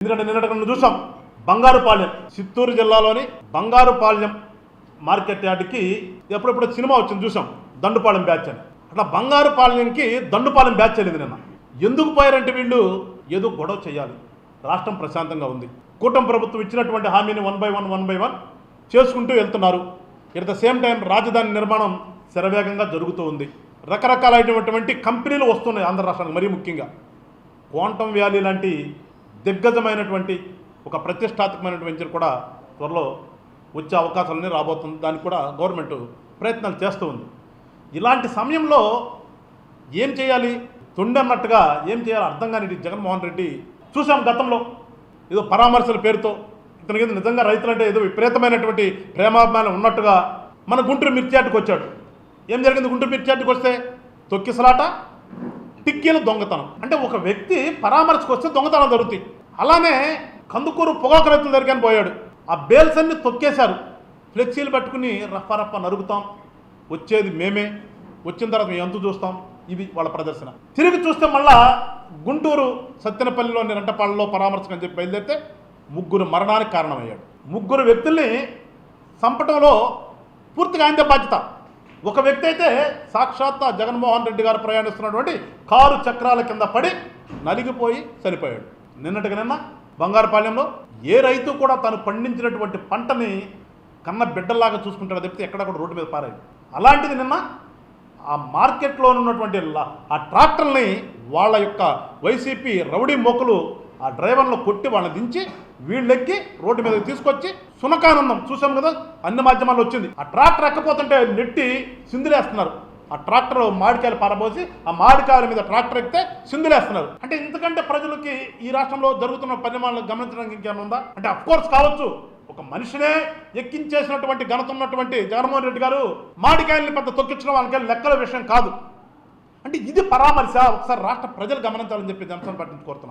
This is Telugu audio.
ఎందుకంటే నిన్నటి చూసాం బంగారుపాళ్యం, చిత్తూరు జిల్లాలోని బంగారుపాళ్యం మార్కెట్ యార్డ్కి ఎప్పుడెప్పుడు సినిమా వచ్చింది చూసాం, దండుపాలెం బ్యాచ్ అని. అట్లా బంగారుపాళ్యంకి దండుపాలెం బ్యాచ్ వెళ్ళింది నిన్న. ఎందుకు పోయారంటే వీళ్ళు ఏదో గొడవ చేయాలి, రాష్ట్రం ప్రశాంతంగా ఉంది, కూటమి ప్రభుత్వం ఇచ్చినటువంటి హామీని వన్ బై వన్ చేసుకుంటూ వెళ్తున్నారు. ఎట్ ద సేమ్ టైం రాజధాని నిర్మాణం శరవేగంగా జరుగుతూ ఉంది. రకరకాలైనటువంటి కంపెనీలు వస్తున్నాయి ఆంధ్ర రాష్ట్రానికి. మరీ ముఖ్యంగా క్వాంటమ్ వ్యాలీ లాంటి దిగ్గజమైనటువంటి ఒక ప్రతిష్టాత్మకమైనటువంటి వెంచర్ కూడా త్వరలో వచ్చే అవకాశాలన్నీ రాబోతుంది. దానికి కూడా గవర్నమెంట్ ప్రయత్నాలు చేస్తూ ఉంది. ఇలాంటి సమయంలో ఏం చేయాలి, తొండన్నట్టుగా ఏం చేయాలో అర్థం కాని జగన్మోహన్ రెడ్డి చూసాం. గతంలో ఏదో పరామర్శల పేరుతో ఇతనికి నిజంగా రైతులంటే ఏదో విపరీతమైనటువంటి ప్రేమాభిమానం ఉన్నట్టుగా మన గుంటూరు మిర్చి యార్డుకి వచ్చాడు. ఏం జరిగింది? గుంటూరు మిర్చి యార్డుకి వస్తే తొక్కిసలాట, టిక్కీలు దొంగతనం. అంటే ఒక వ్యక్తి పరామర్శకు వస్తే దొంగతనం జరుగుతాయి. అలానే కందుకూరు పొగాకు రైతుల దగ్గరికి పోయాడు. ఆ బేల్స్ అన్ని తొక్కేశారు. ఫ్లెక్సీలు పట్టుకుని రఫా నరుగుతాం, వచ్చేది మేమే, వచ్చిన తర్వాత మేము ఎంత చూస్తాం, ఇది వాళ్ళ ప్రదర్శన. తిరిగి చూస్తే మళ్ళా గుంటూరు సత్తెనపల్లిలోని రెంటపాళ్ళలో పరామర్శకు అని చెప్పి బయలుదేరితే 3 మరణానికి కారణమయ్యాడు. 3 వ్యక్తుల్ని చంపటంలో పూర్తిగా ఆయనదే బాధ్యత. ఒక వ్యక్తి అయితే సాక్షాత్ జగన్మోహన్ రెడ్డి గారు ప్రయాణిస్తున్నటువంటి కారు చక్రాల కింద పడి నలిగిపోయి చనిపోయాడు. నిన్న బంగారుపాళ్యంలో ఏ రైతు కూడా తను పండించినటువంటి పంటని కన్న బిడ్డల్లాగా చూసుకుంటాడు తప్పితే ఎక్కడ కూడా రోడ్డు మీద పారాయి. అలాంటిది నిన్న ఆ మార్కెట్లో ఉన్నటువంటి ఆ ట్రాక్టర్ని వాళ్ళ యొక్క వైసీపీ రౌడీ మోకలు ఆ డ్రైవర్లను కొట్టి వాళ్ళని దించి వీళ్ళెక్కి రోడ్డు మీద తీసుకొచ్చి సునకానందం చూసాం కదా, అన్ని మాధ్యమాల్లో వచ్చింది. ఆ ట్రాక్టర్ ఎక్కపోతుంటే నెట్టి సిందులేస్తున్నారు. ఆ ట్రాక్టర్ మామిడికాయలు పారబోసి ఆ మామిడికాయల మీద ట్రాక్టర్ ఎక్కితే సిందులేస్తున్నారు. అంటే ఇంతకంటే ప్రజలకి ఈ రాష్ట్రంలో జరుగుతున్న పరిణామాలను గమనించడానికి ఇంకేమైనా ఉందా? అంటే అఫ్కోర్స్ కావచ్చు, ఒక మనిషినే ఎక్కించేసినటువంటి ఘనత ఉన్నటువంటి జగన్మోహన్ రెడ్డి గారు మామిడికాయల్ని పెద్ద తొక్కించడం వాళ్ళకి లెక్కల విషయం కాదు. అంటే ఇది పరామర్శ. ఒకసారి రాష్ట్ర ప్రజలు గమనించాలని చెప్పి జనసేన పార్టీని కోరుతున్నాం.